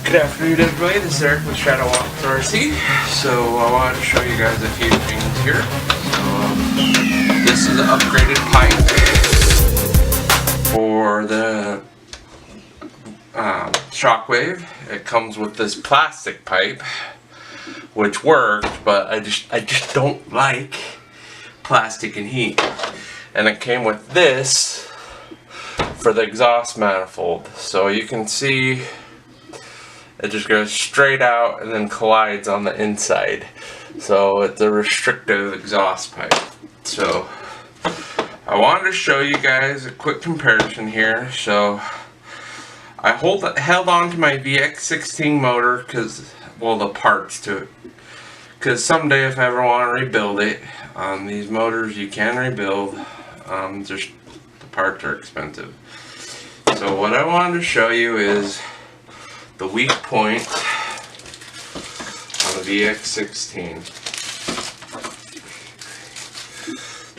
Good afternoon, everybody. This is Eric with Reckemroysrc. So I wanted to show you guys a few things here. This is an upgraded pipe for the Shockwave. It comes with this plastic pipe, which works, but I just don't like plastic and heat. And it came with this for the exhaust manifold. So you can see it just goes straight out and then collides on the inside. So it's a restrictive exhaust pipe. So I wanted to show you guys a quick comparison here. So I held on to my VX16 motor because, well, the parts to it. Because someday if I ever want to rebuild it, these motors you can rebuild. Just the parts are expensive. So what I wanted to show you is the weak point on the VX16.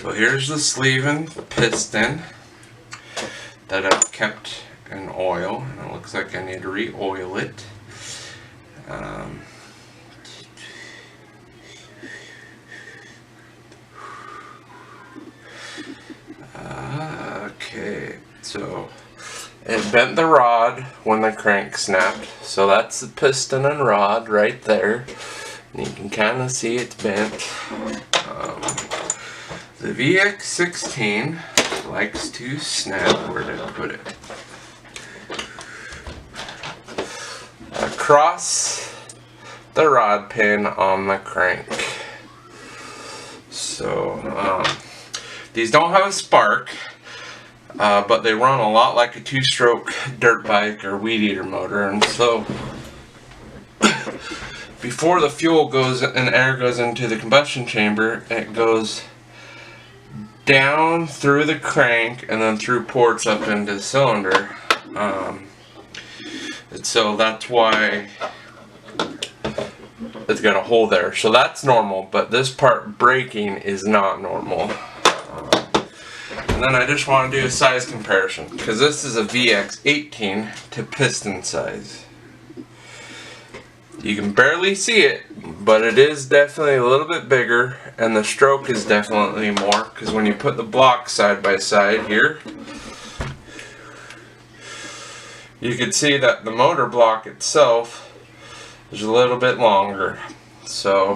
So here's the sleeve and the piston that I've kept in oil, and it looks like I need to re-oil it. Okay, so it bent the rod when the crank snapped, so that's the piston and rod right there. And you can kind of see it's bent. The VX16 likes to snap. Where did I put it? Across the rod pin on the crank. So these don't have a spark. But they run a lot like a two-stroke dirt bike or weed eater motor, and so before the fuel goes and air goes into the combustion chamber, it goes down through the crank and then through ports up into the cylinder. And so that's why it's got a hole there. So that's normal, but this part breaking is not normal. And then I just want to do a size comparison, because this is a VX18 to piston size. You can barely see it, but it is definitely a little bit bigger, and the stroke is definitely more, because when you put the blocks side by side here, you can see that the motor block itself is a little bit longer. So,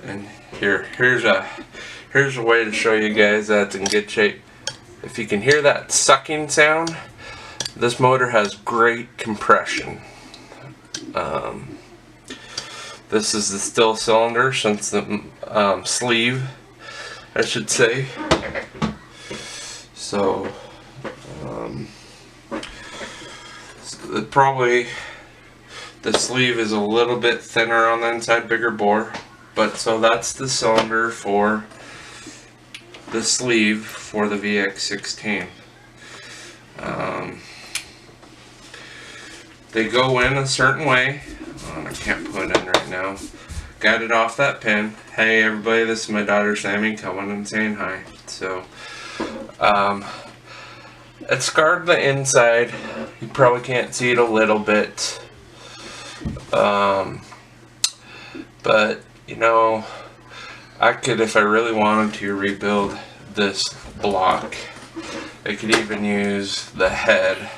and here's a way to show you guys that it's in good shape. If you can hear that sucking sound, this motor has great compression. This is the still cylinder, since the sleeve, I should say. So, probably the sleeve is a little bit thinner on the inside, bigger bore. But so that's the cylinder for the sleeve for the VX16. They go in a certain way. I can't put it in right now. Got it off that pin. Hey everybody, this is my daughter Sammy coming and saying hi. So it scarred the inside. You probably can't see it a little bit. But you know, I could, if I really wanted to, rebuild this block. I could even use the head,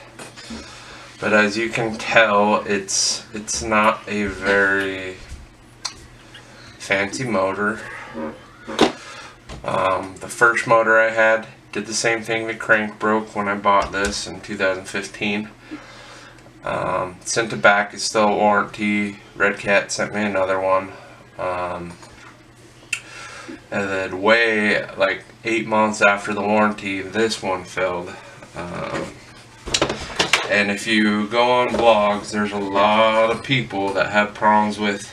but as you can tell, it's not a very fancy motor. The first motor I had did the same thing. The crank broke when I bought this in 2015. Sent it back. It's still a warranty. Red Cat sent me another one. And then like 8 months after the warranty, this one failed. And if you go on blogs, there's a lot of people that have problems with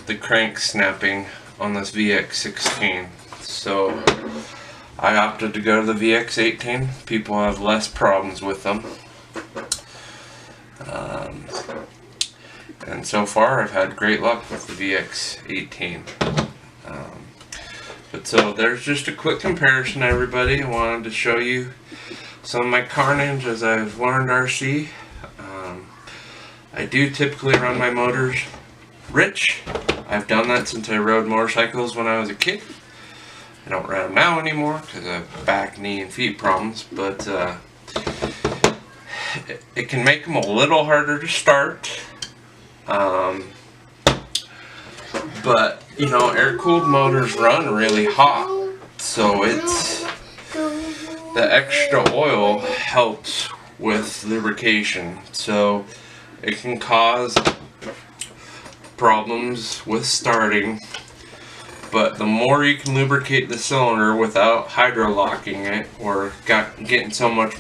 the crank snapping on this VX16. So I opted to go to the VX18. People have less problems with them. And so far I've had great luck with the VX18. But so there's just a quick comparison, everybody. I wanted to show you some of my carnage as I've learned RC. I do typically run my motors rich. I've done that since I rode motorcycles when I was a kid. I don't ride them now anymore because I have back, knee, and feet problems, but it can make them a little harder to start. But you know, air-cooled motors run really hot, so the extra oil helps with lubrication, so it can cause problems with starting. But the more you can lubricate the cylinder without hydrolocking it or getting so much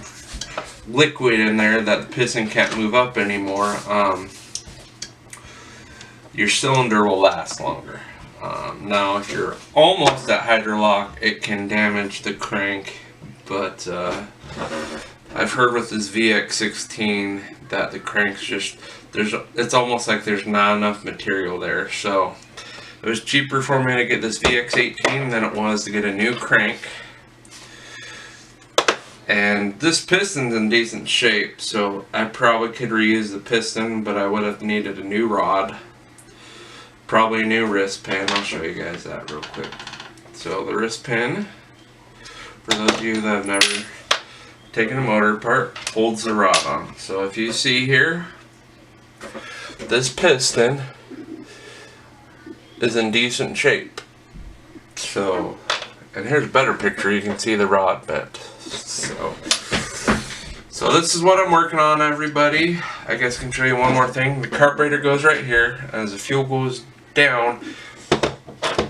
liquid in there that the piston can't move up anymore, your cylinder will last longer. Now if you're almost at hydrolock, it can damage the crank, but I've heard with this VX16 that the crank's just, it's almost like there's not enough material there. So it was cheaper for me to get this VX18 than it was to get a new crank. And this piston's in decent shape, so I probably could reuse the piston, but I would have needed a new rod. Probably a new wrist pin. I'll show you guys that real quick. So the wrist pin, for those of you that have never taken a motor apart, holds the rod on. So if you see here, this piston is in decent shape. So, and here's a better picture, you can see the rod bent. So this is what I'm working on, everybody. I guess I can show you one more thing. The carburetor goes right here. As the fuel goes down,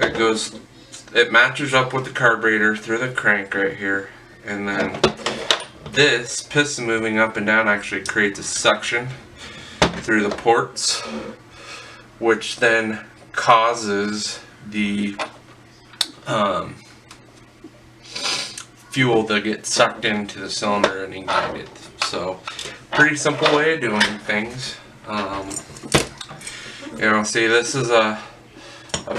it matches up with the carburetor through the crank right here. And then this piston moving up and down actually creates a suction through the ports, which then causes the fuel to get sucked into the cylinder and ignited. So pretty simple way of doing things. You know, see, this is a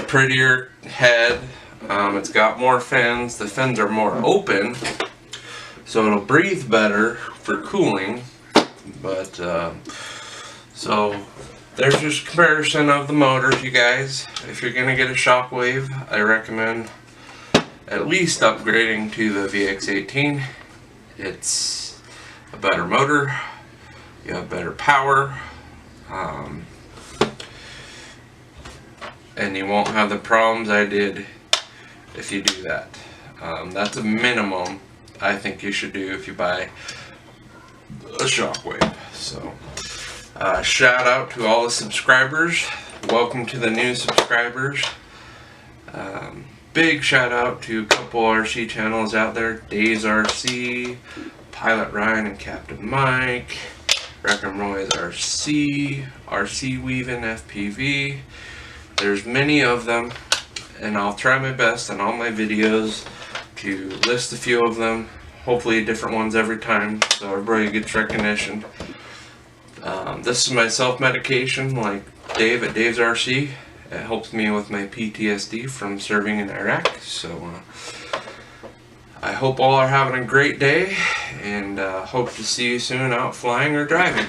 prettier head. It's got more fins. The fins are more open, so it'll breathe better for cooling. But so there's just a comparison of the motors, you guys. If you're gonna get a Shockwave, I recommend at least upgrading to the VX18. It's a better motor, you have better power, and you won't have the problems I did if you do that. That's a minimum I think you should do if you buy a Shockwave. So shout out to all the subscribers. Welcome to the new subscribers. Big shout out to a couple RC channels out there: DazerRC, Pilot Ryan and Captain Mike, Reckemroysrc, RC Weaving FPV. There's many of them, and I'll try my best on all my videos to list a few of them. Hopefully different ones every time, so everybody gets recognition. This is my self-medication, like Dave at DazerRC. It helps me with my PTSD from serving in Iraq. So I hope all are having a great day, and hope to see you soon out flying or driving.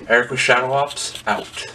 Eric with Shadow Ops, out.